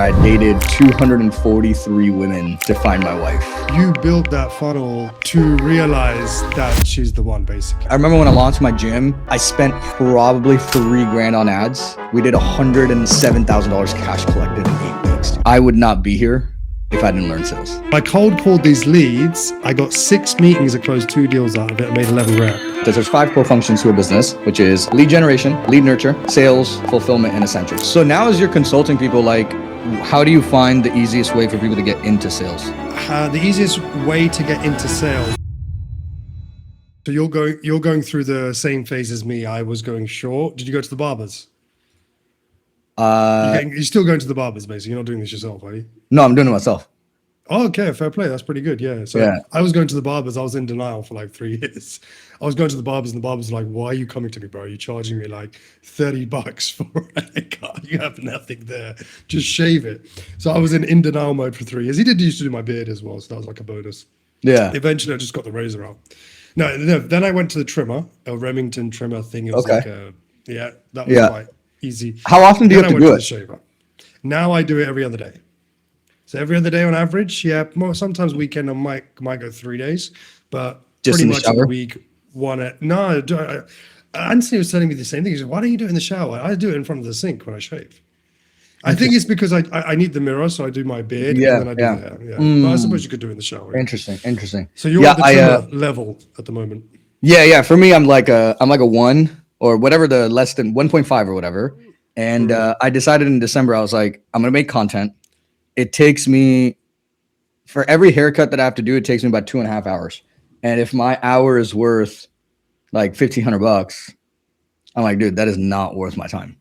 I dated 243 women to find my wife. You built that funnel to realize that she's the one, basically. I remember when I launched my gym, I spent probably $3,000 on ads. We did $107,000 cash collected in 8 weeks. I would not be here if I didn't learn sales. I cold called these leads. I got 6 meetings. I closed 2 deals out of it. I made 11 grand. There's 5 core functions to a business, which is lead generation, lead nurture, sales, fulfillment, and essentials. So now as you're consulting people, like, how do you find the easiest way for people to get into sales? The easiest way to get into sales. So you're going through the same phase as me. I was going short. Did you go to the barbers? You're still going to the barbers, basically. You're not doing this yourself, are you? No, I'm doing it myself. Oh, okay, fair play. That's pretty good. Yeah. So Yeah. I was going to the barbers. I was in denial for like 3 years. I was going to the barbers, and the barbers were like, "Why are you coming to me, bro? You're charging me like $30 for a haircut. You have nothing there. Just shave it." So I was in denial mode for 3 years. He did used to do my beard as well, so that was like a bonus. Yeah. Eventually, I just got the razor out. No, then I went to the trimmer, a Remington trimmer thing. It was Okay. like that was quite easy. How often do you Then have I to went do the it? shaver. Now I do it every other day. So every other day on average, yeah. Sometimes weekend I might go 3 days, but Just pretty in the much in the shower? week no. Anthony was telling me the same thing. He said, "Why don't you do it in the shower?" I do it in front of the sink when I shave. I think it's because I need the mirror, so I do my beard and then I do the hair. Yeah. But I suppose you could do it in the shower. Interesting. So you're at the trimmer level at the moment. Yeah. For me, I'm like a 1 or whatever, the less than 1.5 or whatever. And I decided in December, I was like, I'm gonna make content. It takes me, for every haircut that I have to do, it takes me about 2.5 hours. And if my hour is worth like $1,500, I'm like, dude, that is not worth my time.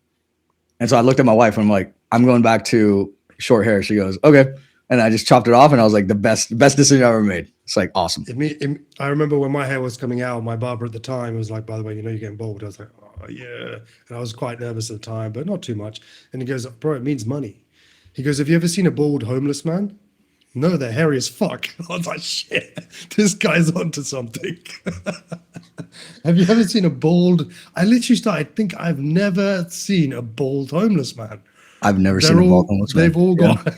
And so I looked at my wife and I'm like, I'm going back to short hair. She goes, okay. And I just chopped it off, and I was like, the best decision I ever made. It's like awesome. I remember when my hair was coming out, my barber at the time was like, "By the way, you know you're getting bald." I was like, "Oh yeah," and I was quite nervous at the time, but not too much. And he goes, "Bro, it means money." He goes, "Have you ever seen a bald homeless man?" No, they're hairy as fuck. I was like, "Shit, this guy's onto something." Have you ever seen a bald? I literally started think I've never seen a bald homeless man. I've never seen a bald homeless man. They've all got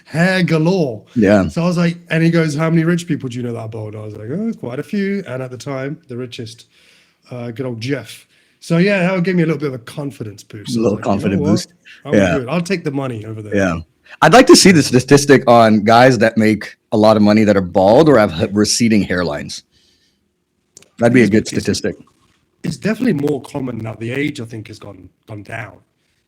hair galore. Yeah. So I was like, and he goes, "How many rich people do you know that are bald?" I was like, "Oh, quite a few." And at the time, the richest, good old Jeff. So yeah, that would give me a little bit of a confidence boost. A little confidence boost. I'm good. I'll take the money over there. Yeah. I'd like to see the statistic on guys that make a lot of money that are bald or have receding hairlines. That'd be a good statistic. It's definitely more common now. The age, I think, has gone down.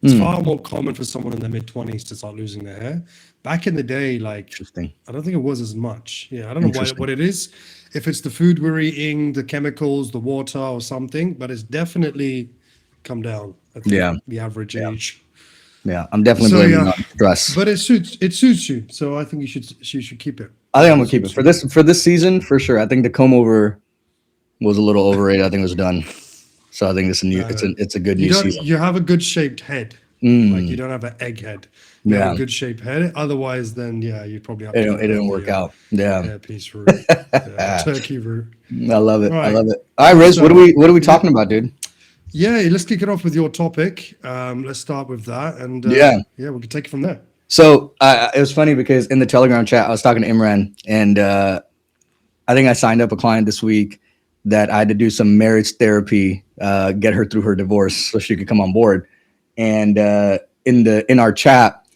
It's far more common for someone in their mid-20s to start losing their hair. Back in the day, like, Interesting. I don't think it was as much. Yeah, I don't know what it is. If it's the food we're eating, the chemicals, the water or something, but it's definitely come down. I think, the average age. Yeah, I'm definitely blaming it on stress. But it suits you. So I think you should keep it. I think I'm gonna keep it for this season for sure. I think the comb over was a little overrated. I think it was done. So I think it's a good new season. You have a good shaped head. Like you don't have an egg head. You have a good shaped head. Otherwise, then you probably have it didn't work out. Yeah. Piece root. Turkey root. I love it. Right. I love it. All right, Riz, what are we talking about, dude? Yeah, let's kick it off with your topic. Let's start with that, and we can take it from there. So it was funny because in the Telegram chat, I was talking to Imran, and I think I signed up a client this week that I had to do some marriage therapy, get her through her divorce so she could come on board. And in our chat,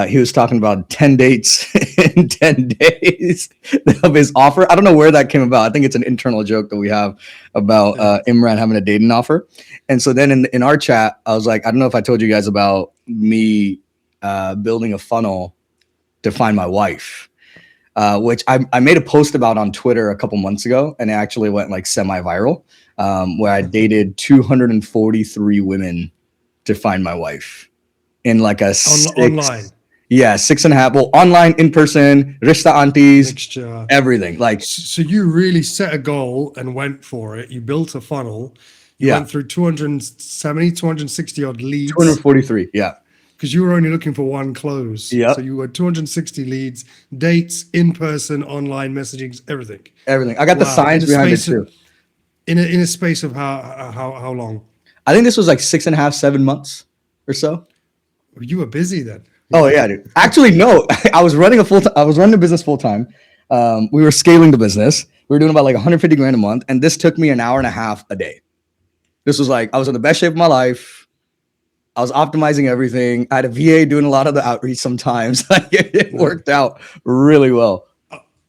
he was talking about 10 dates in 10 days of his offer. I don't know where that came about. I think it's an internal joke that we have about Imran having a dating offer. And so then in our chat, I was like, I don't know if I told you guys about me building a funnel to find my wife. Which I made a post about on Twitter a couple months ago, and it actually went like semi-viral, where I dated 243 women to find my wife in like a online. Yeah, 6.5. Well, online, in person, rishta aunties, Mixture. Everything. Like, so you really set a goal and went for it. You built a funnel. You went through 260 odd leads. 243. Yeah. Because you were only looking for one close. Yeah. So you had 260 leads, dates, in person, online messaging, everything. Everything. I got the science behind it too. In a space of how long? I think this was like 6.5, 7 months or so. You were busy then. Oh yeah, dude. Actually, no. I was running a business full time. We were scaling the business. We were doing about like 150 grand a month, and this took me an hour and a half a day. This was like I was in the best shape of my life. I was optimizing everything. I had a VA doing a lot of the outreach sometimes. It worked out really well.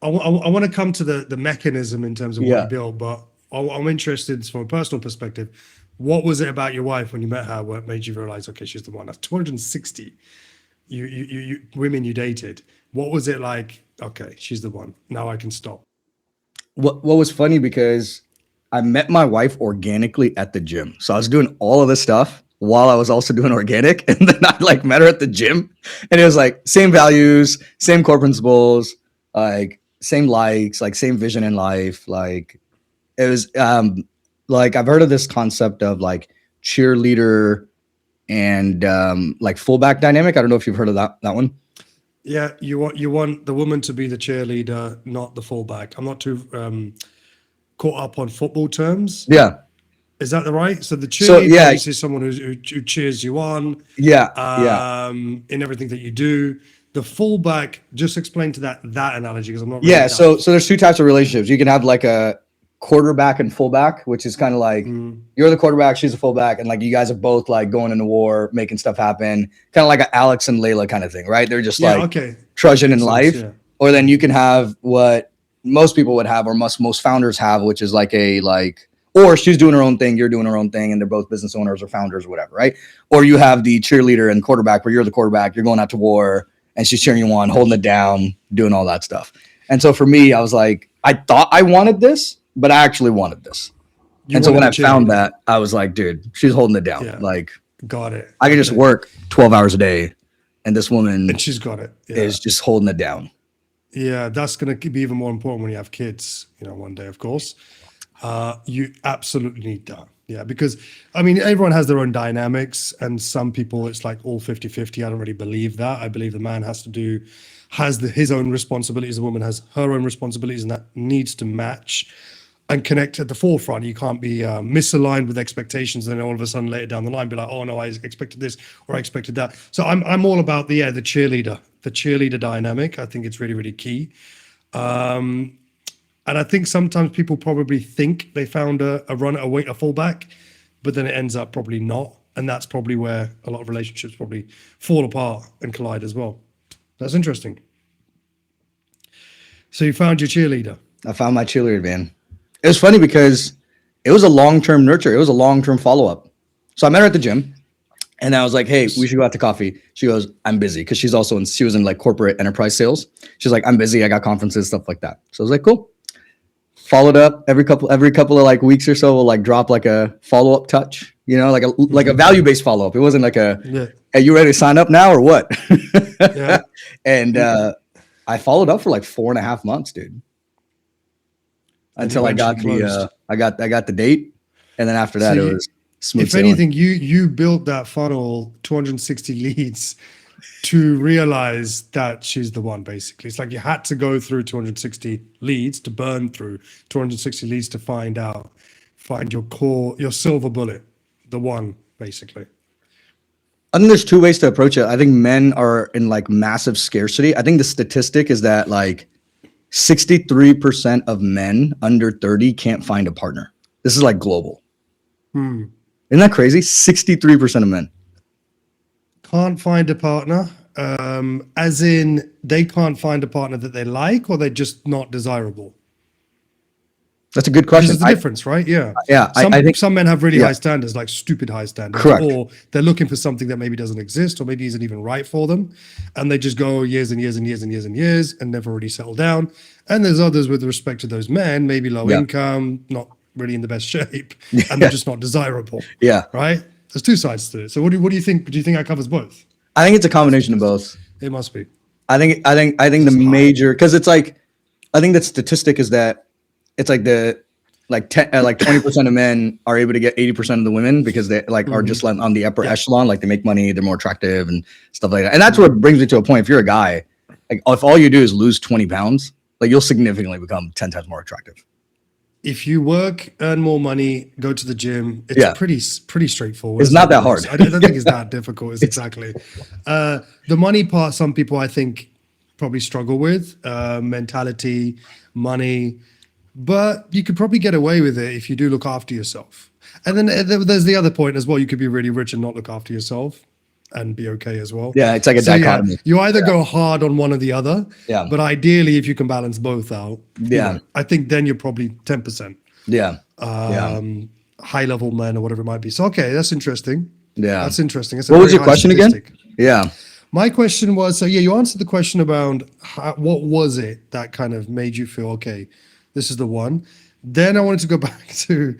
I want to come to the mechanism in terms of what Yeah. you built, but I'm interested from a personal perspective. What was it about your wife when you met her what made you realize, okay, she's the one? That's 260 you women you dated. What was it like? Okay, she's the one. Now I can stop. What was funny because I met my wife organically at the gym. So I was doing all of this stuff while I was also doing organic. And then I like met her at the gym. And it was like same values, same core principles, like same likes, like same vision in life. Like it was like I've heard of this concept of like cheerleader and like fullback dynamic. I don't know if you've heard of that one. Yeah, you want the woman to be the cheerleader, not the fullback. I'm not too caught up on football terms. Yeah. Is that the right? So the So cheerleader yeah, is someone who cheers you on yeah. in everything that you do. The fullback, just explain to that analogy because I'm not really Yeah, that. so there's two types of relationships. You can have like a quarterback and fullback, which is kind of like you're the quarterback, she's the fullback, and like you guys are both like going into war, making stuff happen, kind of like an Alex and Layla kind of thing, right? They're just like okay. trudging in Makes life. sense, yeah. Or then you can have what most people would have, or most founders have, which is like or she's doing her own thing, you're doing her own thing, and they're both business owners or founders or whatever, right? Or you have the cheerleader and quarterback where you're the quarterback, you're going out to war, and she's cheering you on, holding it down, doing all that stuff. And so for me, I was like, I thought I wanted this, but I actually wanted this. And so when I found that, I was like, dude, she's holding it down. Yeah. Like, Got it. I could just work 12 hours a day, and this woman And she's got it. Yeah. is just holding it down. Yeah, that's going to be even more important when you have kids, one day, of course. You absolutely need that. Yeah, because, I mean, everyone has their own dynamics, and some people, it's like all 50-50. I don't really believe that. I believe the man has his own responsibilities. The woman has her own responsibilities, and that needs to match and connect at the forefront. You can't be misaligned with expectations, and then all of a sudden later down the line be like, oh no, I expected this or I expected that. So I'm all about the cheerleader dynamic. I think it's really, really key. And I think sometimes people probably think they found a fullback, but then it ends up probably not. And that's probably where a lot of relationships probably fall apart and collide as well. That's interesting. So you found your cheerleader. I found my cheerleader, man. It was funny because it was a long-term nurture. It was a long-term follow-up. So I met her at the gym, and I was like, hey, we should go out to coffee. She goes, I'm busy, because she was in like corporate enterprise sales. She's like, I'm busy. I got conferences, stuff like that. So I was like, cool. Followed up every couple of like weeks or so. We'll like drop like a follow-up touch, like a value-based follow-up. It wasn't like hey, you ready to sign up now or what? Yeah. And I followed up for like 4.5 months, dude. Until I got the date, and then after that, it was smooth sailing. If anything, you built that funnel 260 leads to realize that she's the one. Basically, it's like you had to go through 260 leads to burn through 260 leads to find your silver bullet, the one, basically. I think there's two ways to approach it. I think men are in like massive scarcity. I think the statistic is that like 63% of men under 30 can't find a partner. This is like global. Isn't that crazy? 63% of men can't find a partner, as in they can't find a partner that they like, or they're just not desirable. That's a good question. There's a difference, right? Yeah. Yeah. I think some men have really high standards, like stupid high standards. Correct. Or they're looking for something that maybe doesn't exist, or maybe isn't even right for them. And they just go years and years and years and years and years and never really settle down. And there's others with respect to those men, maybe low income, not really in the best shape, and they're just not desirable. Yeah. Right? There's two sides to it. So what do you think? Do you think that covers both? I think it's a combination of both. It must be. I think the major, because it's like, I think the statistic is that it's like 20% of men are able to get 80% of the women, because they like are just like on the upper echelon, like they make money, they're more attractive and stuff like that. And that's what brings me to a point. If you're a guy, like if all you do is lose 20 pounds, like you'll significantly become 10 times more attractive. if you work, earn more money, go to the gym, it's Yeah. pretty straightforward. It's Let's not be that honest. hard. I don't think it's that difficult. It's exactly the money part. Some people, I think, probably struggle with mentality, money, but you could probably get away with it if you do look after yourself. And then there's the other point as well. You could be really rich and not look after yourself and be okay as well. Yeah, it's like a So yeah, dichotomy. you either go hard on one or the other. Yeah. But ideally, if you can balance both out, Yeah. I think then you're probably 10%. Yeah. Yeah. High level men or whatever it might be. So okay, that's interesting. Yeah. That's interesting. It's What was your question again? Yeah. My question was, so yeah, you answered the question about what was it that kind of made you feel, okay, this is the one. Then I wanted to go back to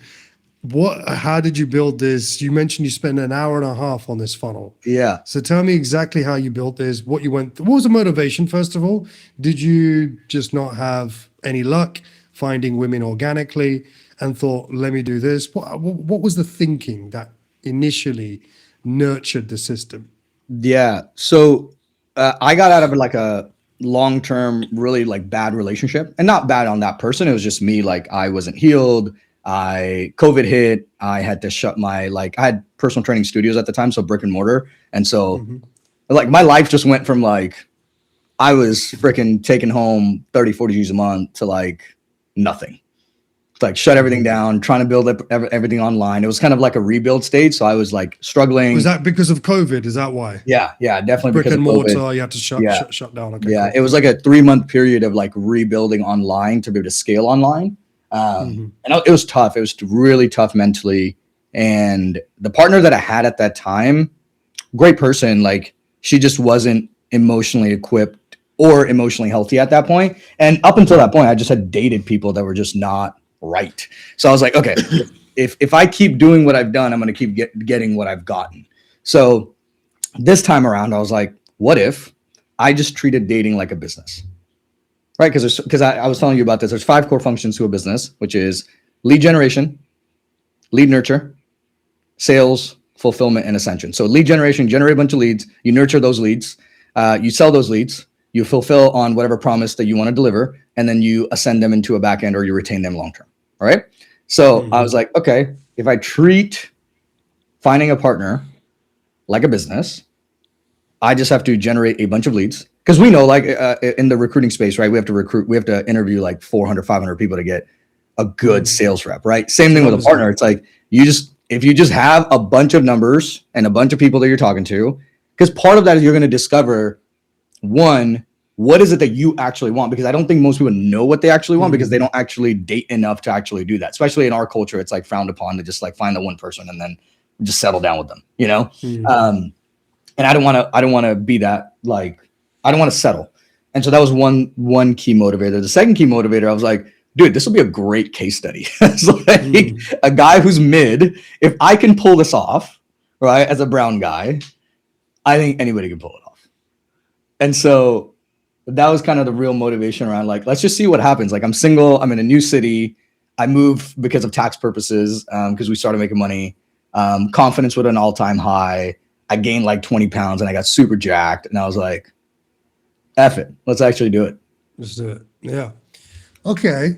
how did you build this? You mentioned you spent an hour and a half on this funnel. Yeah. So tell me exactly how you built this, what you went through. What was the motivation, first of all? Did you just not have any luck finding women organically and thought, let me do this? What was the thinking that initially nurtured the system? Yeah. So I got out of like a long-term, really like bad relationship, and not bad on that person. It was just me. Like I wasn't healed. COVID hit. I had to shut my, like, I had personal training studios at the time. So brick and mortar. And so like my life just went from like, I was freaking taking home 30, 40 G's a month to like nothing. Like shut everything down, trying to build up everything online. It was kind of like a rebuild stage. So I was like struggling. Was that because of COVID? Is that why? Yeah, definitely. Brick because and of mortar, COVID. you had to shut down. Okay, Yeah, cool. it was like a 3-month period of like rebuilding online to be able to scale online. And it was tough. It was really tough mentally. And the partner that I had at that time, great person, like she just wasn't emotionally equipped or emotionally healthy at that point. And up until that point, I just had dated people that were just not right. So I was like, okay, if I keep doing what I've done, I'm going to keep getting what I've gotten. So this time around, I was like, what if I just treated dating like a business? Right? Because I was telling you about this. There's 5 core functions to a business, which is lead generation, lead nurture, sales, fulfillment, and ascension. So lead generation, generate a bunch of leads, you nurture those leads, you sell those leads, you fulfill on whatever promise that you want to deliver, and then you ascend them into a back end or you retain them long term. All right. So I was like, okay, if I treat finding a partner like a business, I just have to generate a bunch of leads. Because we know, like in the recruiting space, right? We have to interview like 400, 500 people to get a good sales rep, right? Same thing with a partner. It's like if you just have a bunch of numbers and a bunch of people that you're talking to, because part of that is you're going to discover, one, what is it that you actually want? Because I don't think most people know what they actually want because they don't actually date enough to actually do that. Especially in our culture, it's like frowned upon to just like find the one person and then just settle down with them, you know? And I don't want to be that, like, I don't want to settle. And so that was one key motivator. The second key motivator, I was like, dude, this will be a great case study. It's like a guy who's mid, if I can pull this off, right, as a brown guy, I think anybody can pull it off. And so that was kind of the real motivation around, like, let's just see what happens. Like, I'm single, I'm in a new city, I moved because of tax purposes, because we started making money. Confidence was at an all-time high. I gained like 20 pounds and I got super jacked. And I was like, F it, let's actually do it. Let's do it. Yeah. Okay.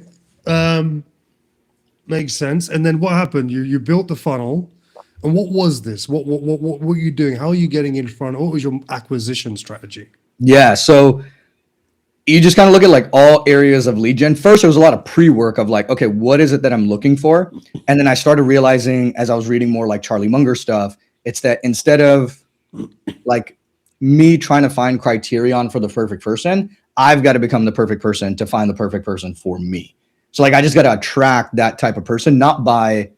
Makes sense. And then what happened? You built the funnel. And what was this? What were you doing? How are you getting in front? What was your acquisition strategy? Yeah. So you just kind of look at like all areas of lead gen. First, there was a lot of pre-work of like, okay, what is it that I'm looking for? And then I started realizing as I was reading more like Charlie Munger stuff, it's that instead of like me trying to find criterion for the perfect person, I've got to become the perfect person to find the perfect person for me. So like, I just got to attract that type of person, not by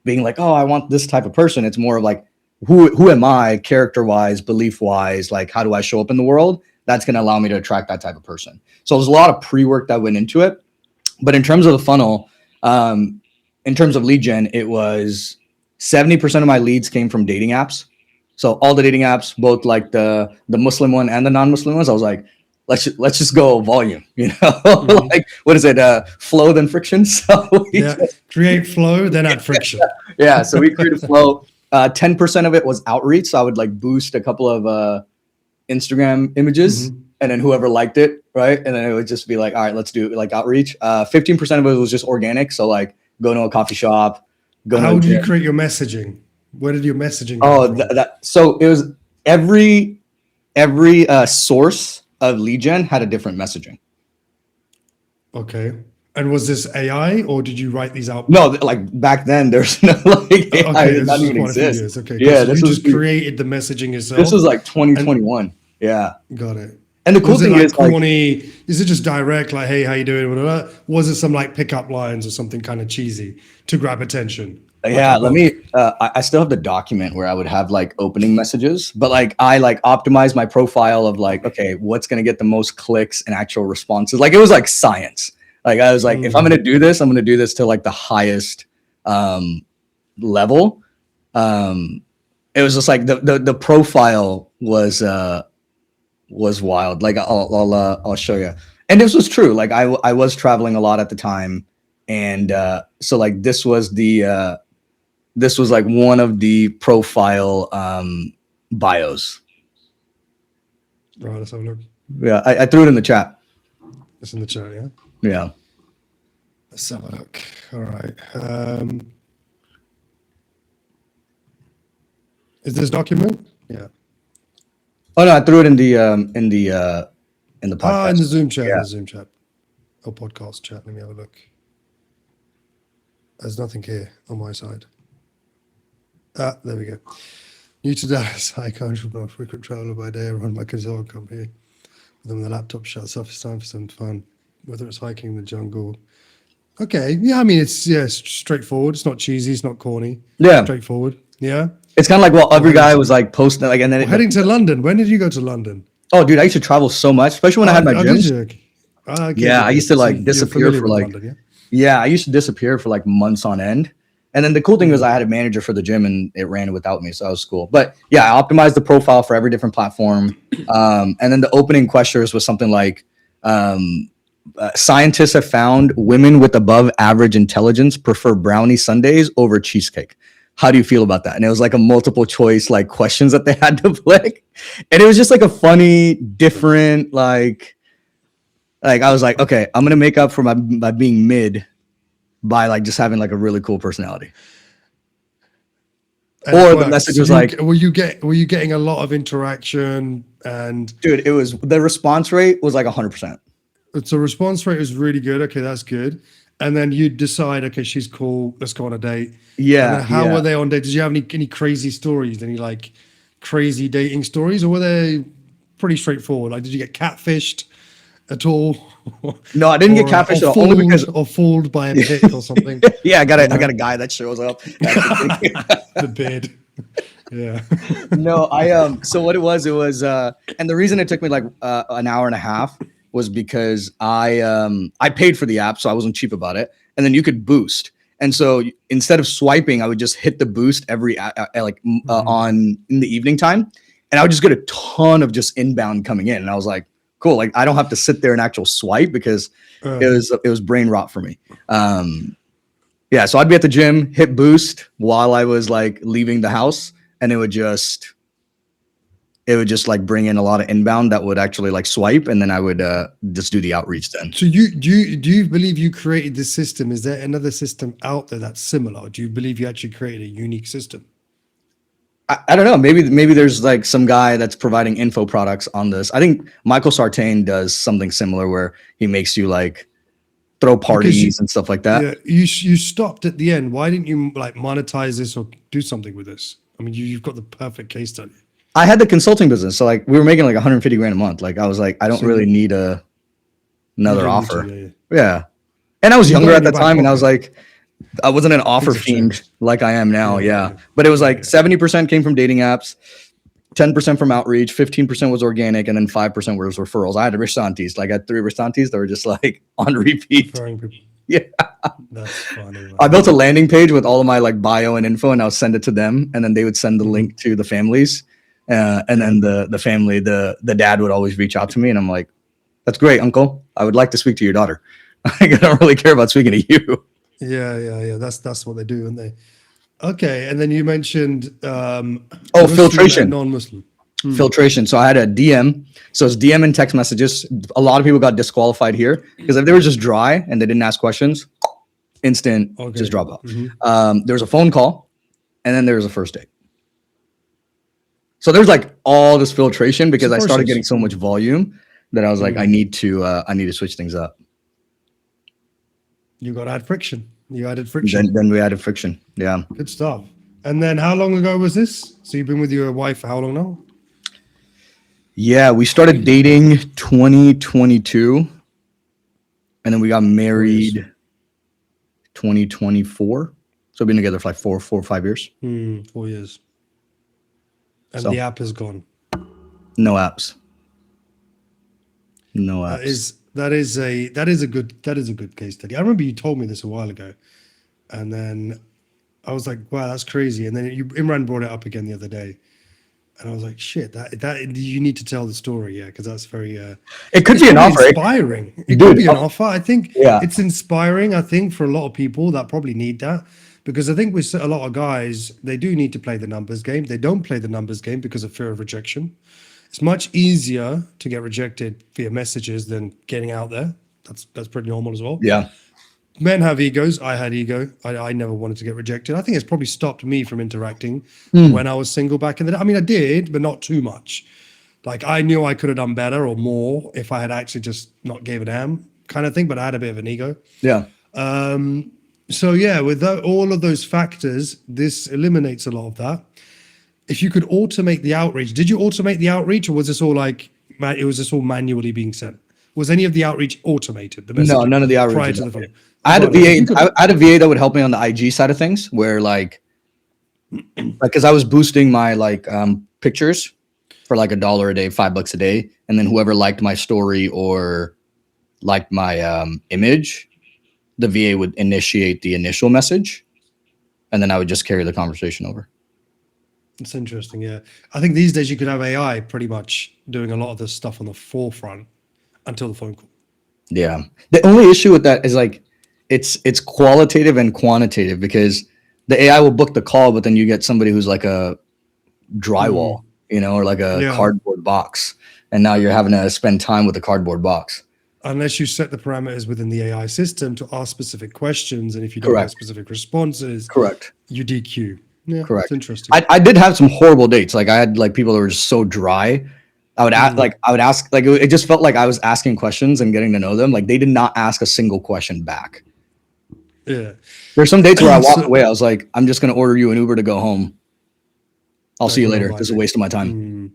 being like, oh, I want this type of person. It's more of like, who am I character wise, belief wise? Like, how do I show up in the world? That's going to allow me to attract that type of person. So there's a lot of pre-work that went into it. But in terms of the funnel, in terms of lead gen, it was 70% of my leads came from dating apps. So all the dating apps, both like the Muslim one and the non-Muslim ones, I was like, let's just go volume, you know, like what is it? Flow then friction. So create flow, then add friction. Yeah. So we created flow. 10% of it was outreach. So I would like boost a couple of Instagram images and then whoever liked it, right? And then it would just be like, all right, let's do like outreach. 15% of it was just organic. So like go to a coffee shop, go to How a did you gym. create your messaging? Where did your messaging come Oh, from? So it was every source of lead gen had a different messaging. Okay. And was this AI or did you write these out? No, like back then, there's no like AI Okay, did this not is even quite a few exist. years. Okay, okay. Yeah, So you just created the messaging yourself. this was like And 2021. Yeah, got it. and the cool Was it thing like is like, corny? Is it just direct, like, hey, how you doing? Blah, blah, blah? Was it some like pickup lines or something kind of cheesy to grab attention? yeah, Like a let hook? me. I still have the document where I would have like opening messages, but like I like optimized my profile of like, okay, what's gonna get the most clicks and actual responses. Like it was like science. Like I was like, if I'm gonna do this, I'm gonna do this to like the highest level. It was just like the profile was wild. Like I'll show you. And this was true. Like I was traveling a lot at the time, and so like this was like one of the profile bios. Right, let's have a look. Yeah, I threw it in the chat. It's in the chat, yeah? Yeah. Let's have a look. All right. Is this document? Yeah. Oh no, I threw it in the podcast. In the Zoom chat. Yeah. In the Zoom chat. Or podcast chat. Let me have a look. There's nothing here on my side. There we go. New to Dallas, high country, frequent traveler by day. I run my consulting company. When the laptop shuts off, it's time for some fun. Whether it's hiking in the jungle. Okay. Yeah, I mean, it's straightforward. It's not cheesy. It's not corny. Yeah. Straightforward. Yeah. It's kind of like, well, every guy was like posting like, and then heading to London. When did you go to London? Oh, dude, I used to travel so much, especially when I had my gyms. Did you? Okay, Yeah, I used to like you're disappear familiar for with like London, yeah, I used to disappear for like months on end. And then the cool thing was I had a manager for the gym and it ran without me, so that was cool. But yeah, I optimized the profile for every different platform. And then the opening questions was something like scientists have found women with above average intelligence prefer brownie sundaes over cheesecake. How do you feel about that? And it was like a multiple choice like questions that they had to click. And it was just like a funny, different, like I was like, okay, I'm gonna make up for my being mid by like just having like a really cool personality. Or the message was like, were you getting a lot of interaction? And dude, it was the response rate was like 100%. So response rate was really good. Okay, that's good. And then you decide, okay, she's cool. Let's go on a date. Yeah. And then how were they on date? Did you have any crazy stories? Any like crazy dating stories, or were they pretty straightforward? Like, did you get catfished at all? No, I didn't get catfished at all. Only because or fooled by a bit or something. Yeah, I got a guy that shows up. The bid. Yeah. No, so what it was, and the reason it took me like an hour and a half was because I paid for the app, so I wasn't cheap about it. And then you could boost. And so instead of swiping, I would just hit the boost every on in the evening time, and I would just get a ton of just inbound coming in. And I was like, cool, like I don't have to sit there and actual swipe because it was brain rot for me. Yeah, so I'd be at the gym, hit boost while I was like leaving the house, and it would just like bring in a lot of inbound that would actually like swipe, and then I would just do the outreach then. So do you believe you created this system? Is there another system out there that's similar? Or do you believe you actually created a unique system? I don't know. Maybe there's like some guy that's providing info products on this. I think Michael Sartain does something similar where he makes you like throw parties and stuff like that. Yeah, you stopped at the end. Why didn't you like monetize this or do something with this? I mean, you've got the perfect case study. I had the consulting business, so like we were making like 150 grand a month. Like I was like, I don't really need another offer. Yeah, and I was younger at the time, and I was like, I wasn't an offer fiend like I am now. Yeah, but it was like 70% came from dating apps, 10% from outreach, 15% was organic, and then 5% was referrals. I had Ristantes, like I had 3 Ristantes that were just like on repeat. Yeah, that's funny. Man. I built a landing page with all of my like bio and info, and I'll send it to them, and then they would send the link to the families. And then the family, the dad would always reach out to me, and I'm like, "That's great, uncle. I would like to speak to your daughter. I don't really care about speaking to you." Yeah. That's what they do, aren't they? Okay, and then you mentioned filtration, non-Muslim. filtration. So I had a DM. So it's DM and text messages. A lot of people got disqualified here because if they were just dry and they didn't ask questions, instant Okay. just drop out. There was a phone call, and then there was a first date. So there's like all this filtration because I started getting so much volume that I was like, I need to switch things up. You got to add friction. You added friction. Then we added friction. Yeah. Good stuff. And then how long ago was this? So you've been with your wife for how long now? Yeah, we started dating 2022, and then we got married 2024. So we've been together for like 4 or 5 years. 4 years. And So- the app is gone. No apps. No apps. That is a good case study. I remember you told me this a while ago, and then I was like, wow, that's crazy. And then Imran brought it up again the other day, and I was like, shit, that you need to tell the story, yeah, because that's very It could be an offer. inspiring. It Dude, could be an offer. I think Yeah. it's inspiring. I think for a lot of people that probably need that, because I think with a lot of guys, they do need to play the numbers game. They don't play the numbers game because of fear of rejection. It's much easier to get rejected via messages than getting out there. That's pretty normal as well. Yeah. Men have egos. I had ego. I never wanted to get rejected. I think it's probably stopped me from interacting when I was single back in the day. I mean, I did, but not too much. Like I knew I could have done better or more if I had actually just not gave a damn kind of thing, but I had a bit of an ego. Yeah. So yeah, with all of those factors, this eliminates a lot of that. If you could automate the outreach, did you automate the outreach, or was this all like it was just all manually being sent? Was any of the outreach automated? The No, none of the outreach. prior to the phone. I had a VA. I had a VA that would help me on the IG side of things, where like because I was boosting my pictures for like $1 a day, $5 a day, and then whoever liked my story or liked my image, the VA would initiate the initial message, and then I would just carry the conversation over. It's interesting, yeah. I think these days you could have AI pretty much doing a lot of this stuff on the forefront until the phone call. Yeah. The only issue with that is like it's qualitative and quantitative because the AI will book the call, but then you get somebody who's like a drywall, or like a cardboard box, and now you're having to spend time with a cardboard box. Unless you set the parameters within the AI system to ask specific questions, and if you don't get specific responses, you DQ. Yeah, Correct. It's interesting. I did have some horrible dates. Like I had like people that were just so dry. I would ask it just felt like I was asking questions and getting to know them. Like they did not ask a single question back. Yeah. There's some dates where I walked away. I was like, I'm just going to order you an Uber to go home. I'll see you later. This is a waste of my time.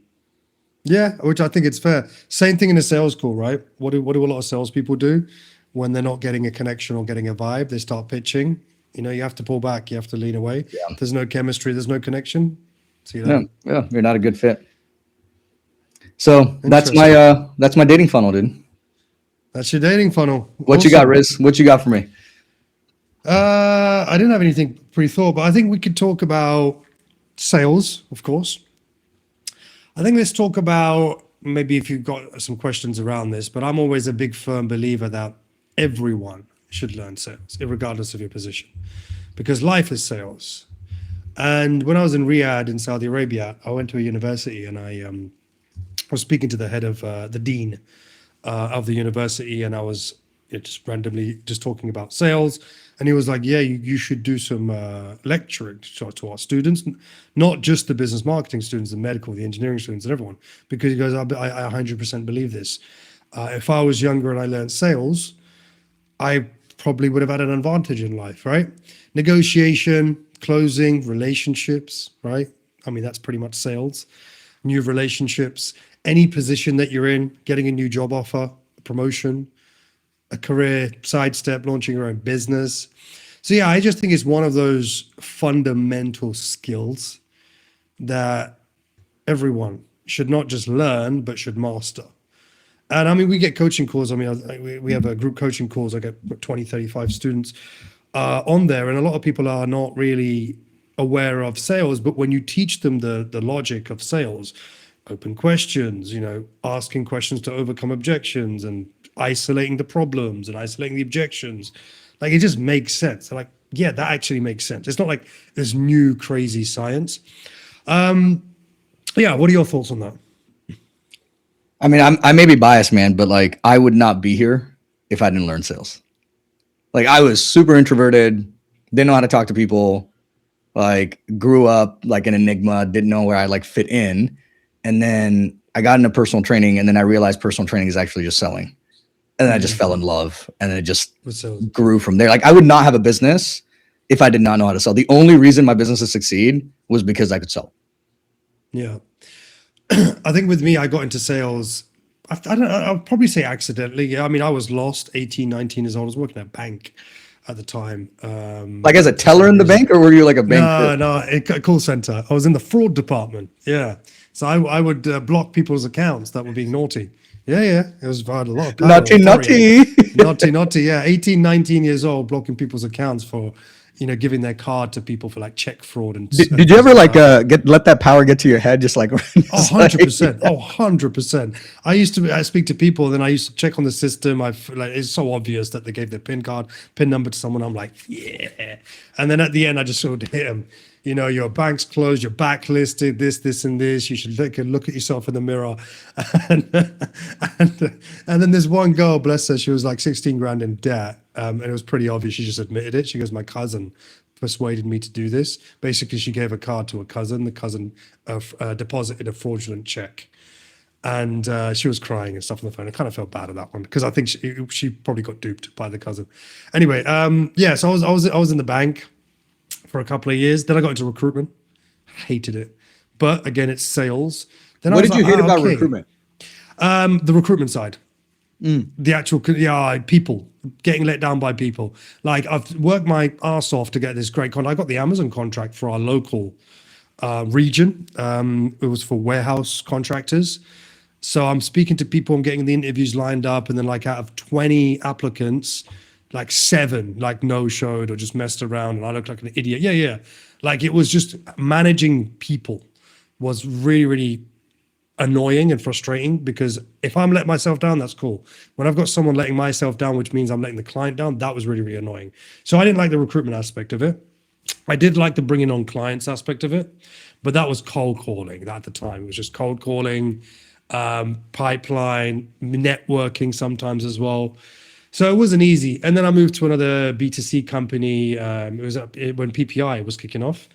Yeah, which I think it's fair. Same thing in a sales call, right? What do a lot of salespeople do when they're not getting a connection or getting a vibe? They start pitching. You have to pull back. You have to lean away. Yeah. There's no chemistry. There's no connection. See that? Yeah, you're not a good fit. So that's my dating funnel, dude. That's your dating funnel. What you got, Riz? What you got for me? I didn't have anything pre-thought, but I think we could talk about sales, of course. I think let's talk about maybe if you've got some questions around this, but I'm always a big firm believer that everyone should learn sales, regardless of your position, because life is sales. And when I was in Riyadh in Saudi Arabia, I went to a university and I was speaking to the head of the dean of the university, and I was just randomly just talking about sales. And he was like, yeah, you should do some lecturing to our students, not just the business marketing students, the medical, the engineering students, and everyone, because he goes, I 100% believe this. If I was younger and I learned sales, I probably would have had an advantage in life, right? Negotiation, closing, relationships, right? I mean, that's pretty much sales. New relationships, any position that you're in, getting a new job offer, a promotion, a career sidestep, launching your own business. So yeah, I just think it's one of those fundamental skills that everyone should not just learn, but should master. And I mean, we get coaching calls. I mean, we have a group coaching calls. I get 20, 35 students on there. And a lot of people are not really aware of sales, but when you teach them the logic of sales, open questions, asking questions to overcome objections and isolating the problems and isolating the objections, like it just makes sense. They're like, yeah, that actually makes sense. It's not like this new crazy science. Yeah. What are your thoughts on that? I mean, I may be biased, man, but like I would not be here if I didn't learn sales. Like I was super introverted, didn't know how to talk to people, like grew up like an enigma, didn't know where I like fit in. And then I got into personal training and then I realized personal training is actually just selling. And then I just fell in love and then it just With sales. grew from there. Like I would not have a business if I did not know how to sell. The only reason my businesses succeed was because I could sell. Yeah. I think with me, I got into sales. I don't know, I'll probably say accidentally. Yeah. I mean, I was lost 18, 19 years old. I was working at a bank at the time. Like as a For some teller in the reason. bank or were you like a banker? No, a call center. I was in the fraud department. Yeah. So I would block people's accounts that were being naughty. Yeah, yeah. It was, I had a lot of power and Naughty, authority. naughty. Naughty. Yeah. 18, 19 years old, blocking people's accounts for, giving their card to people for like check fraud and Did you things ever like like that. let that power get to your head? Just like, Oh, just like 100%. Oh, 100%. I speak to people, then I used to check on the system. Like, it's so obvious that they gave their PIN number to someone. I'm like, yeah. And then at the end, I just sort of hit them. Your bank's closed, you're backlisted, this, and this. You should take a look at yourself in the mirror. And, and then there's one girl, bless her, she was like 16 grand in debt. And it was pretty obvious. She just admitted it. She goes, my cousin persuaded me to do this. Basically, she gave a card to a cousin. The cousin deposited a fraudulent check, and she was crying and stuff on the phone. I kind of felt bad at that one because I think she probably got duped by the cousin. Anyway, yeah. So I was in the bank for a couple of years. Then I got into recruitment. Hated it, but again, it's sales. Then I what was did you like, hate about okay. recruitment? The recruitment side. The actual people getting let down by people. Like I've worked my ass off to get this great contract. I got the Amazon contract for our local region. It was for warehouse contractors. So I'm speaking to people, I'm getting the interviews lined up, and then like out of 20 applicants, like 7 like no showed or just messed around, and I looked like an idiot. Yeah, yeah. Like it was just managing people was really, really annoying and frustrating because if I'm letting myself down, that's cool. When I've got someone letting myself down, which means I'm letting the client down, that was really, really annoying. So I didn't like the recruitment aspect of it. I did like the bringing on clients aspect of it, but that was cold calling at the time. It was just cold calling, pipeline, networking sometimes as well. So it wasn't easy. And then I moved to another B2C company. When PPI was kicking off.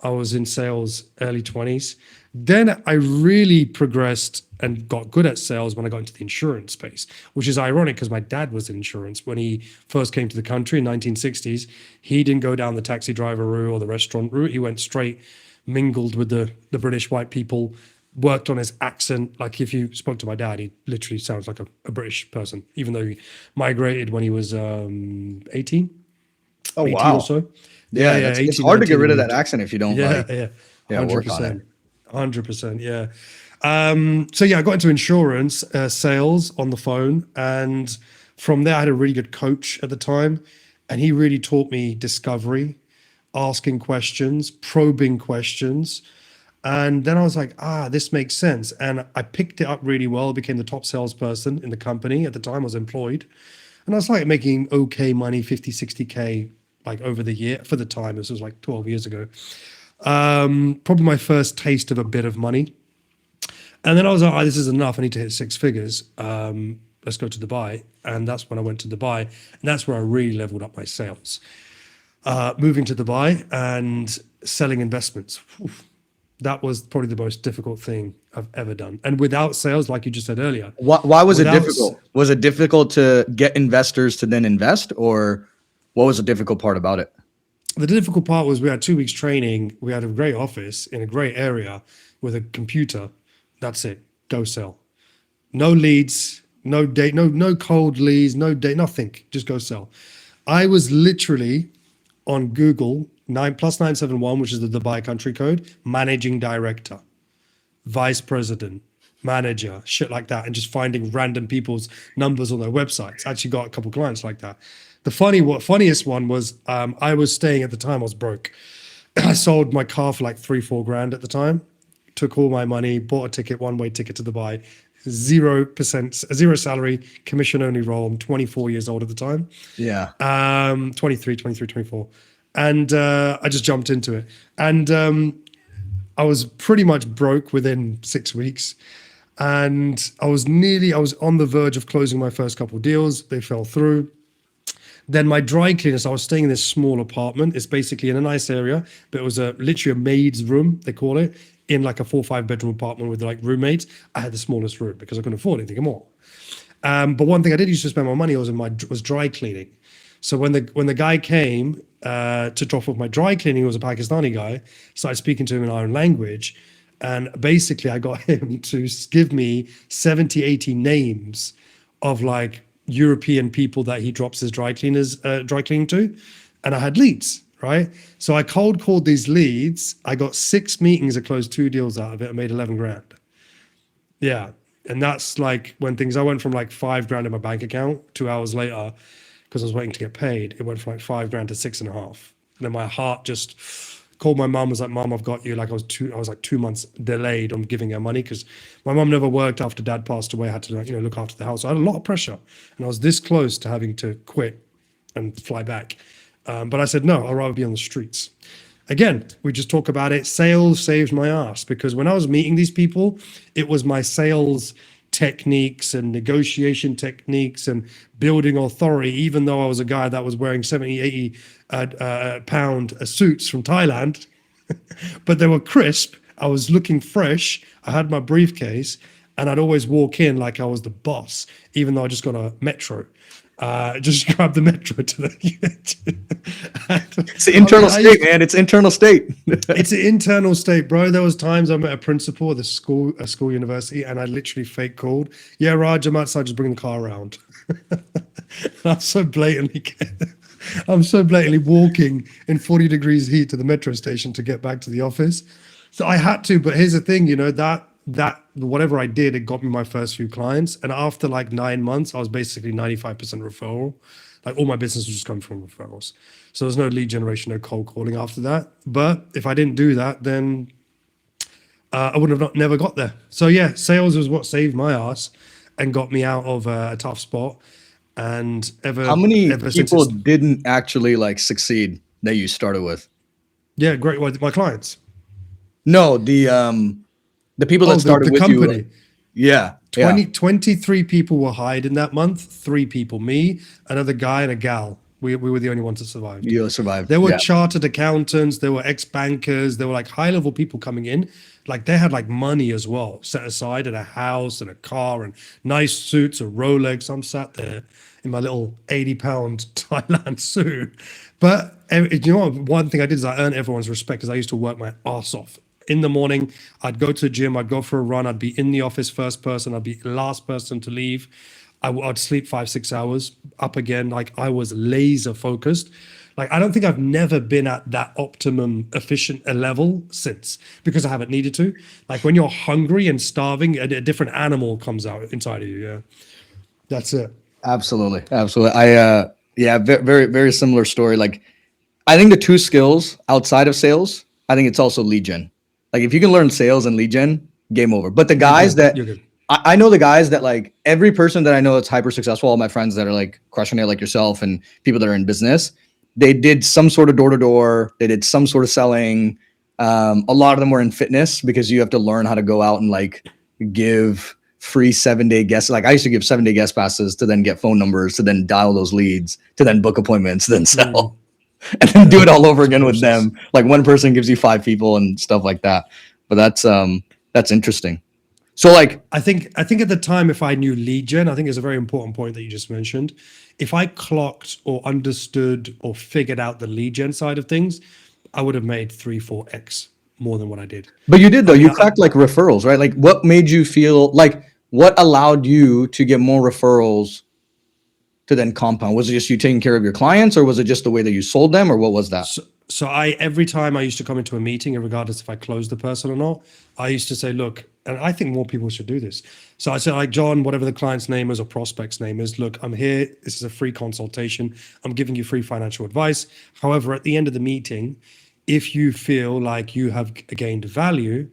I was in sales early 20s. Then I really progressed and got good at sales when I got into the insurance space, which is ironic because my dad was in insurance when he first came to the country in 1960s. He didn't go down the taxi driver route or the restaurant route. He went straight, mingled with the British white people, worked on his accent. Like if you spoke to my dad, he literally sounds like a British person, even though he migrated when he was 18, Oh 18 or wow. so. Yeah, Yeah, it's 18, hard to get 19 he rid of that moved. accent if you don't Yeah, like work on it. 100%. 100%, yeah. So yeah, I got into insurance sales on the phone, and from there I had a really good coach at the time, and he really taught me discovery, asking questions, probing questions. And then I was like, this makes sense. And I picked it up really well, became the top salesperson in the company. At the time I was employed. And I was like making okay money, 50, 60K, like over the year for the time. This was like 12 years ago. Probably my first taste of a bit of money. And then I was like, this is enough. I need to hit 6 figures. Let's go to Dubai. And that's when I went to Dubai. And that's where I really leveled up my sales. Moving to Dubai and selling investments. Oof, that was probably the most difficult thing I've ever done. And without sales, like you just said earlier, Why was it without difficult? Was it difficult to get investors to then invest, or what was the difficult part about it? the difficult part was we had 2 weeks training. We had a great office in a great area with a computer. That's it. Go sell. No leads, no date, no cold leads, no date, nothing. Just go sell. I was literally on Google 9+971, which is the Dubai country code, managing director, vice president, manager, shit like that, and just finding random people's numbers on their websites. Actually got a couple clients like that. The funniest one was I was staying at the time, I was broke. I sold my car for like 3-4 grand at the time, took all my money, bought a ticket, one-way ticket to Dubai, 0%, zero salary, commission only role. I'm 24 years old at the time. Yeah. 23, 24. And I just jumped into it. And I was pretty much broke within 6 weeks. And I was on the verge of closing my first couple of deals. They fell through. Then my dry cleaners, I was staying in this small apartment. It's basically in a nice area, but it was literally a maid's room, they call it, in like a 4 or 5 bedroom apartment with like roommates. I had the smallest room because I couldn't afford anything more. But one thing I did used to spend my money was dry cleaning. So when the guy came to drop off my dry cleaning, he was a Pakistani guy. Started speaking to him in our own language, and basically I got him to give me 70, 80 names of like European people that he drops his dry cleaning to, and I had leads. Right, so I cold called these leads. I got 6 meetings. I closed 2 deals out of it. I made 11 grand. Yeah. And that's like when I went from like 5 grand in my bank account 2 hours later, because I was waiting to get paid. It went from like 5 grand to 6.5. And then my heart just called my mum, was like, Mum, I've got you. Like I was like 2 months delayed on giving her money because my mum never worked after dad passed away. I had to, like, look after the house. So I had a lot of pressure and I was this close to having to quit and fly back. But I said, no, I'd rather be on the streets. Again, we just talk about it. Sales saved my ass because when I was meeting these people, it was my sales techniques and negotiation techniques and building authority, even though I was a guy that was wearing 70, 80 pound suits from Thailand, but they were crisp. I was looking fresh. I had my briefcase and I'd always walk in like I was the boss, even though I just got a metro. Just grab the metro to the. It's the internal state, man. It's internal state. It's an internal state, bro. There was times I met a principal at a school university, and I literally fake called, "Yeah, Raj, I'm outside. Just bring the car around." I'm so blatantly walking in 40 degrees heat to the metro station to get back to the office. So I had to. But here's the thing, that whatever I did, it got me my first few clients. And after like 9 months, I was basically 95% referral. Like all my business was just coming from referrals. So there's no lead generation, no cold calling after that. But if I didn't do that, then I would have never got there. So yeah, sales was what saved my ass and got me out of a tough spot. And how many people didn't actually like succeed that you started with? Yeah, great. My clients. No, the people that started the with company. you. Yeah. 23 people were hired in that month. 3 people, me, another guy, and a gal. We were the only ones that survived. You survived. There were chartered accountants. There were ex-bankers. There were like high-level people coming in. Like they had like money as well set aside, and a house and a car and nice suits, a Rolex. I'm sat there in my little 80-pound Thailand suit. But you know what? One thing I did is I earned everyone's respect because I used to work my ass off. In the morning, I'd go to the gym, I'd go for a run, I'd be in the office first person, I'd be last person to leave. I'd sleep 5-6 hours, up again. Like I was laser focused. Like I don't think I've never been at that optimum efficient a level since, because I haven't needed to. Like when you're hungry and starving, a different animal comes out inside of you. Yeah, that's it. Absolutely. Very, very similar story. Like I think the 2 skills outside of sales, I think it's also lead gen. Like if you can learn sales and lead gen, game over. But the guys that I know, the guys that like every person that I know that's hyper successful, all my friends that are like crushing it like yourself and people that are in business, they did some sort of door-to-door. They did some sort of selling. A lot of them were in fitness because you have to learn how to go out and like give free 7-day guest. Like I used to give 7-day guest passes to then get phone numbers, to then dial those leads, to then book appointments, to then sell. And then do it all over again with them. Like one person gives you 5 people and stuff like that. But that's interesting. So like I think at the time, if I knew lead gen, I think it's a very important point that you just mentioned. If I clocked or understood or figured out the lead gen side of things, I would have made 3-4x more than what I did. But you did though. You cracked like referrals, right? Like what made you feel like, what allowed you to get more referrals to then compound? Was it just you taking care of your clients, or was it just the way that you sold them, or what was that? So every time I used to come into a meeting, and regardless if I closed the person or not, I used to say, look, and I think more people should do this. So I said, like, John, whatever the client's name is or prospect's name is, look, I'm here. This is a free consultation. I'm giving you free financial advice. However, at the end of the meeting, if you feel like you have gained value,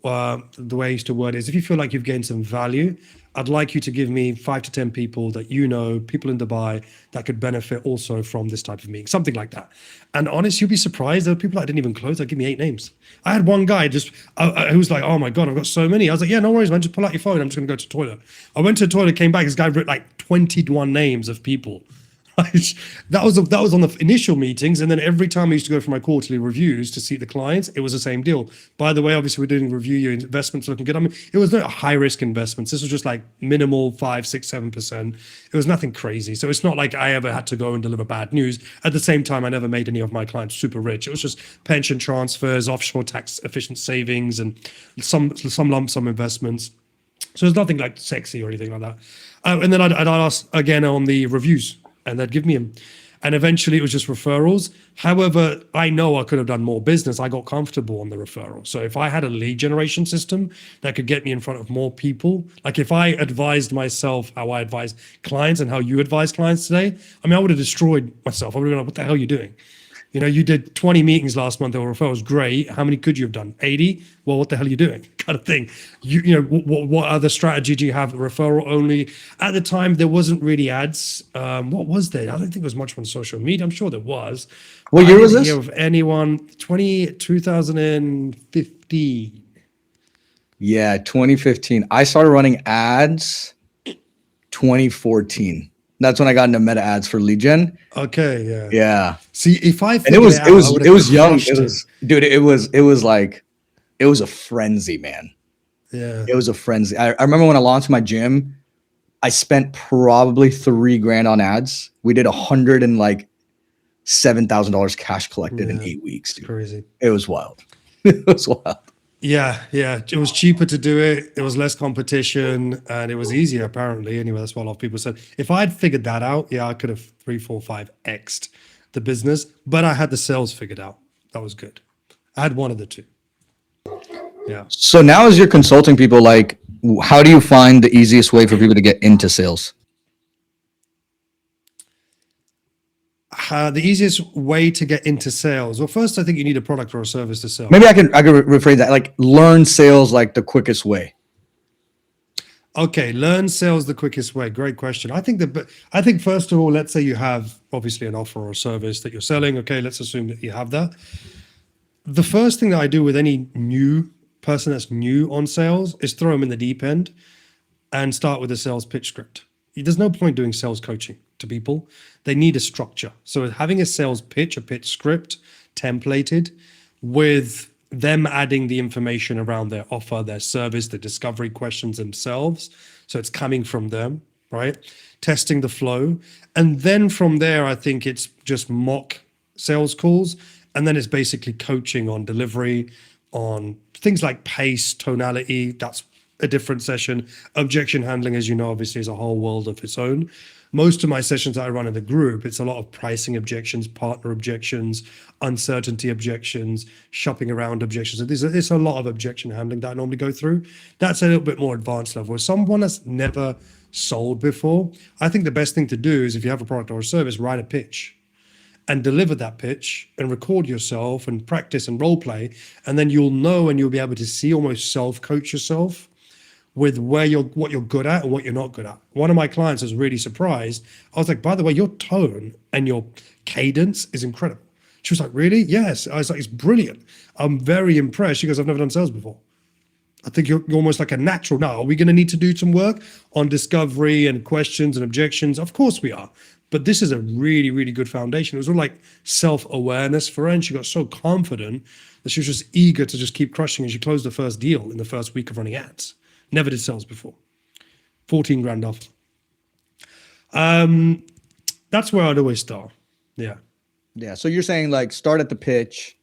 the way I used to word it is, if you feel like you've gained some value, I'd like you to give me 5 to 10 people that you know, people in Dubai that could benefit also from this type of meeting, something like that. And honestly, you'll be surprised. There were people I didn't even close. They'd give me 8 names. I had one guy just who was like, "Oh my god, I've got so many." I was like, "Yeah, no worries, man. Just pull out your phone. I'm just gonna go to the toilet." I went to the toilet, came back. This guy wrote like 21 names of people. That was on the initial meetings, and then every time I used to go for my quarterly reviews to see the clients, it was the same deal. By the way, obviously we're doing a review. Your investments looking good. I mean, it was not high risk investments. This was just like minimal 5, 6, 7%. It was nothing crazy. So it's not like I ever had to go and deliver bad news. At the same time, I never made any of my clients super rich. It was just pension transfers, offshore tax efficient savings, and some lump sum investments. So it's nothing like sexy or anything like that. And then I'd ask again on the reviews, and they'd give me them. And eventually it was just referrals. However, I know I could have done more business. I got comfortable on the referral. So if I had a lead generation system that could get me in front of more people, like if I advised myself how I advise clients and how you advise clients today, I mean, I would have destroyed myself. I would have been like, what the hell are you doing? You know, you did 20 meetings last month or referrals, great. How many could you have done? 80? Well, what the hell are you doing? Kind of thing. You know, what other strategy do you have? Referral only? At the time, there wasn't really ads. What was there? I don't think there was much on social media. I'm sure there was. What year was I didn't this? hear of anyone. 2015. Yeah, 2015. I started running ads 2014. That's when I got into meta ads for lead gen. Okay, yeah. Yeah. See, if I And figured it out, I would it have was young. crushed It was, dude, it was like, it was a frenzy, man. Yeah. It was a frenzy. I remember when I launched my gym, I spent probably $3,000 on ads. We did $7,000 cash collected in Yeah. 8 weeks, dude. Crazy. It was wild. It was wild. Yeah. It was cheaper to do it. It was less competition, and it was easier apparently. Anyway, that's what a lot of people said. If I had figured that out, yeah, I could have 3, 4, 5 x'd the business. But I had the sales figured out. That was good. I had one of the two. Yeah. So now as you're consulting people, like, how do you find the easiest way for people to get into sales? The easiest way to get into sales. Well, first, I think you need a product or a service to sell. Maybe I can rephrase that. Like, learn sales like the quickest way. Okay, learn sales the quickest way. Great question. I think first of all, let's say you have obviously an offer or service that you're selling. Okay, let's assume that you have that. The first thing that I do with any new person that's new on sales is throw them in the deep end and start with a sales pitch script. There's no point doing sales coaching to people. They need a structure. So having a sales pitch, a pitch script templated with them adding the information around their offer, their service, the discovery questions themselves. So it's coming from them, right? Testing the flow. And then from there, I think it's just mock sales calls. And then it's basically coaching on delivery, on things like pace, tonality. That's a different session. Objection handling, as you know, obviously is a whole world of its own. Most of my sessions that I run in the group, it's a lot of pricing objections, partner objections, uncertainty objections, shopping around objections. So it's a lot of objection handling that I normally go through. That's a little bit more advanced level. As someone that's never sold before, I think the best thing to do is if you have a product or a service, write a pitch and deliver that pitch and record yourself and practice and role play. And then you'll know and you'll be able to see, almost self-coach yourself with what you're good at and what you're not good at. One of my clients was really surprised. I was like, by the way, your tone and your cadence is incredible. She was like, really? Yes. I was like, it's brilliant. I'm very impressed. She goes, I've never done sales before. I think you're almost like a natural. Now, are we going to need to do some work on discovery and questions and objections? Of course we are. But this is a really, really good foundation. It was all like self-awareness for her. And she got so confident that she was just eager to just keep crushing. And she closed the first deal in the first week of running ads. Never did sales before. 14 grand off. That's where I'd always start. Yeah. Yeah. So you're saying like start at the pitch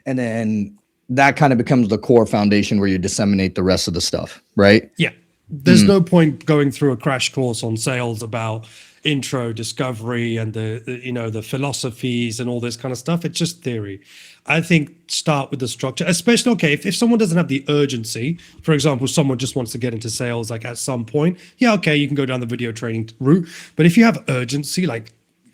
and then that kind of becomes the core foundation where you disseminate the rest of the stuff, right? Yeah. There's no point going through a crash course on sales about intro, discovery, and the philosophies and all this kind of stuff. It's just theory. I think start with the structure, especially, okay, if someone doesn't have the urgency, for example, someone just wants to get into sales like at some point, yeah, okay, you can go down the video training route. But if you have urgency, like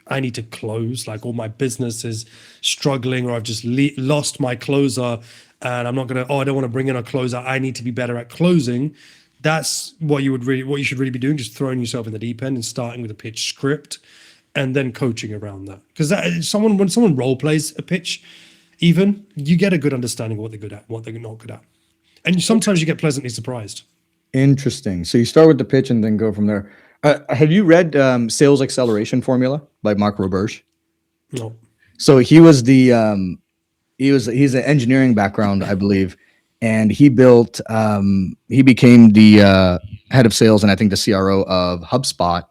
I need to close, like all my business is struggling, or I've just lost my closer and I'm not going to, I don't want to bring in a closer. I need to be better at closing. That's what you should really be doing, just throwing yourself in the deep end and starting with a pitch script and then coaching around that. Because when someone role plays a pitch, even, you get a good understanding of what they're good at, what they're not good at. And sometimes you get pleasantly surprised. Interesting. So you start with the pitch and then go from there. Have you read Sales Acceleration Formula by Mark Roberge? No. So he's an engineering background, I believe, and he became the head of sales and I think the CRO of HubSpot,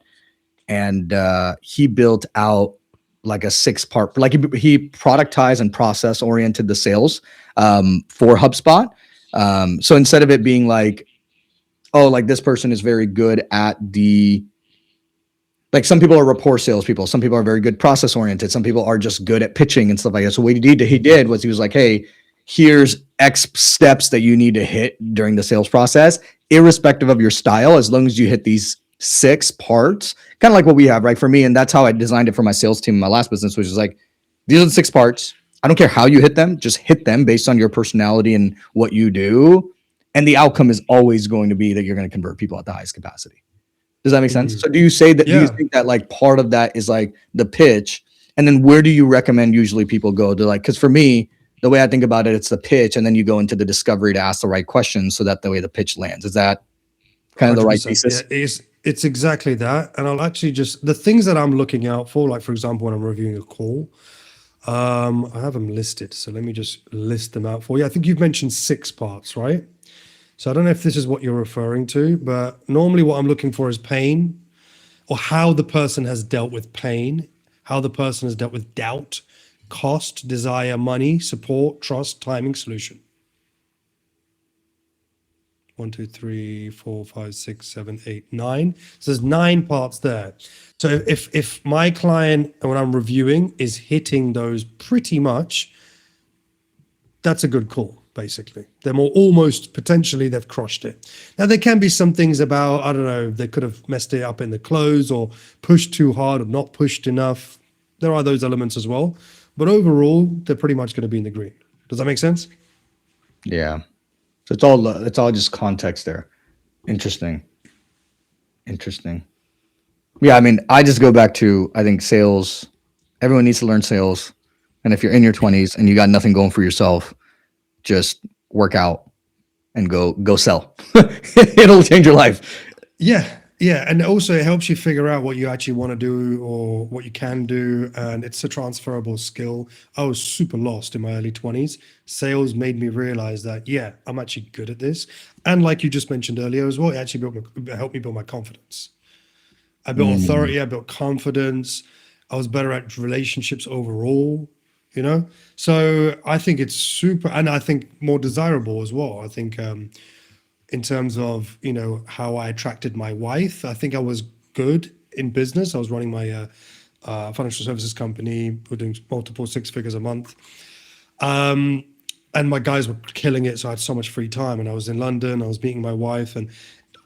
and he built out like a 6-part, like he productized and process oriented the sales for HubSpot. So instead of it being like, oh, like this person is very good at like some people are rapport salespeople, some people are very good process oriented, some people are just good at pitching and stuff like that. So what he did was he was like, hey, here's X steps that you need to hit during the sales process, irrespective of your style, as long as you hit these 6 parts, kind of like what we have, right? For me, and that's how I designed it for my sales team in my last business, which is like, these are the 6 parts. I don't care how you hit them, just hit them based on your personality and what you do. And the outcome is always going to be that you're going to convert people at the highest capacity. Does that make sense? So do you say that, do you think that like part of that is like the pitch? And then where do you recommend usually people go to, like, because for me, the way I think about it, it's the pitch, and then you go into the discovery to ask the right questions so that the way the pitch lands. Is that kind of the right thesis? Yeah, it's exactly that. And I'll actually just, the things that I'm looking out for, like for example, when I'm reviewing a call, I have them listed. So let me just list them out for you. I think you've mentioned 6 parts, right? So I don't know if this is what you're referring to, but normally what I'm looking for is pain, or how the person has dealt with pain, how the person has dealt with doubt, cost, desire, money, support, trust, timing, solution. 1, 2, 3, 4, 5, 6, 7, 8, 9. So there's 9 parts there. So if my client, when I'm reviewing, is hitting those pretty much, that's a good call. Basically, they're more almost potentially they've crushed it. Now there can be some things about, I don't know, they could have messed it up in the close or pushed too hard or not pushed enough. There are those elements as well, but overall they're pretty much going to be in the green. Does that make sense? Yeah. So it's all just context there. Interesting. Yeah, I mean, I just go back to, I think sales, everyone needs to learn sales. And if you're in your 20s and you got nothing going for yourself, just work out and go sell. It'll change your life. Yeah. And also it helps you figure out what you actually want to do or what you can do. And it's a transferable skill. I was super lost in my early 20s. Sales made me realize that, yeah, I'm actually good at this. And like you just mentioned earlier as well, it actually helped me build my confidence. I built authority, I built confidence. I was better at relationships overall, you know? So I think it's super, and I think more desirable as well. I think in terms of, you know, how I attracted my wife, I think I was good in business. I was running my financial services company. We're doing multiple 6 figures a month. And my guys were killing it. So I had so much free time, and I was in London, I was meeting my wife, and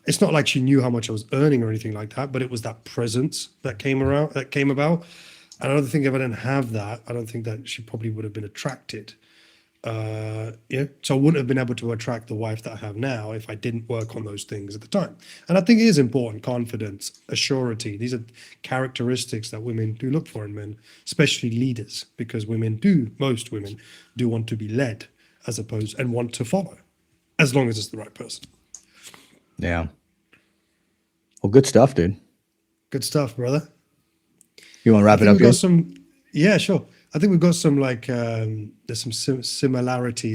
it's not like she knew how much I was earning or anything like that, but it was that presence that came about. And I don't think if I didn't have that, I don't think that she probably would have been attracted. Yeah. So I wouldn't have been able to attract the wife that I have now if I didn't work on those things at the time. And I think it is important. Confidence, assurity. These are characteristics that women do look for in men, especially leaders, because most women do want to be led as opposed and want to follow, as long as it's the right person. Yeah. Well, good stuff, dude. Good stuff, brother. You want to wrap it up? We've got some, yeah, sure. I think we've got some there's some similarities